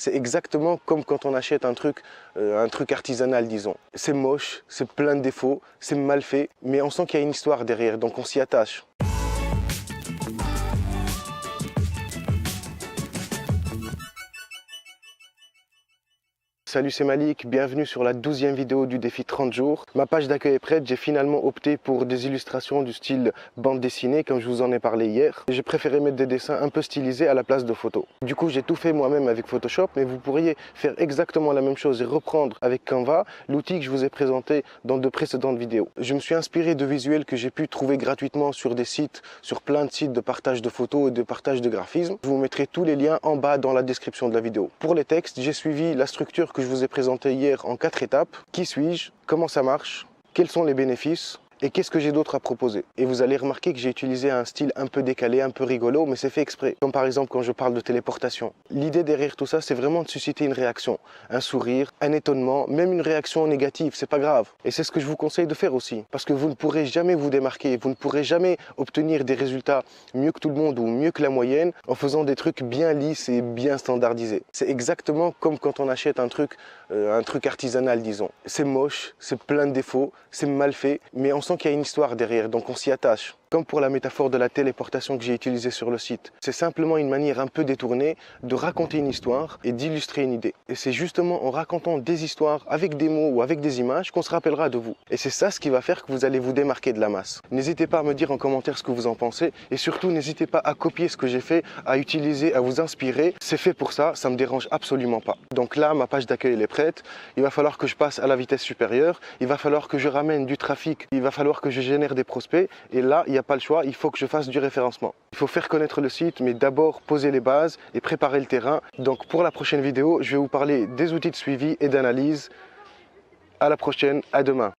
C'est exactement comme quand on achète un truc artisanal, disons. C'est moche, c'est plein de défauts, c'est mal fait, mais on sent qu'il y a une histoire derrière, donc on s'y attache. Salut, c'est Malik, bienvenue sur la 12e vidéo du défi 30 jours. Ma page d'accueil est prête, j'ai finalement opté pour des illustrations du style bande dessinée comme je vous en ai parlé hier. J'ai préféré mettre des dessins un peu stylisés à la place de photos. Du coup, j'ai tout fait moi-même avec Photoshop, mais vous pourriez faire exactement la même chose et reprendre avec Canva, l'outil que je vous ai présenté dans de précédentes vidéos. Je me suis inspiré de visuels que j'ai pu trouver gratuitement sur des sites, sur plein de sites de partage de photos et de partage de graphismes. Je vous mettrai tous les liens en bas dans la description de la vidéo. Pour les textes, j'ai suivi la structure que je vous ai présenté hier en 4 étapes. Qui suis-je? Comment ça marche? Quels sont les bénéfices? Et qu'est-ce que j'ai d'autre à proposer? Et vous allez remarquer que j'ai utilisé un style un peu décalé, un peu rigolo, mais c'est fait exprès. Comme par exemple quand je parle de téléportation. L'idée derrière tout ça, c'est vraiment de susciter une réaction. Un sourire, un étonnement, même une réaction négative, c'est pas grave. Et c'est ce que je vous conseille de faire aussi. Parce que vous ne pourrez jamais vous démarquer, vous ne pourrez jamais obtenir des résultats mieux que tout le monde ou mieux que la moyenne en faisant des trucs bien lisses et bien standardisés. C'est exactement comme quand on achète un truc artisanal, disons. C'est moche, c'est plein de défauts, c'est mal fait, mais on sent qu'il y a une histoire derrière, donc on s'y attache. Comme pour la métaphore de la téléportation que j'ai utilisée sur le site. C'est simplement une manière un peu détournée de raconter une histoire et d'illustrer une idée. Et c'est justement en racontant des histoires avec des mots ou avec des images qu'on se rappellera de vous. Et c'est ça ce qui va faire que vous allez vous démarquer de la masse. N'hésitez pas à me dire en commentaire ce que vous en pensez et surtout n'hésitez pas à copier ce que j'ai fait, à utiliser, à vous inspirer. C'est fait pour ça, ça me dérange absolument pas. Donc là, ma page d'accueil elle est prête. Il va falloir que je passe à la vitesse supérieure. Il va falloir que je ramène du trafic. Il va falloir que je génère des prospects. Et là, il n'y a pas le choix, il faut que je fasse du référencement. Il faut faire connaître le site, mais d'abord poser les bases et préparer le terrain. Donc pour la prochaine vidéo, je vais vous parler des outils de suivi et d'analyse. À la prochaine, à demain.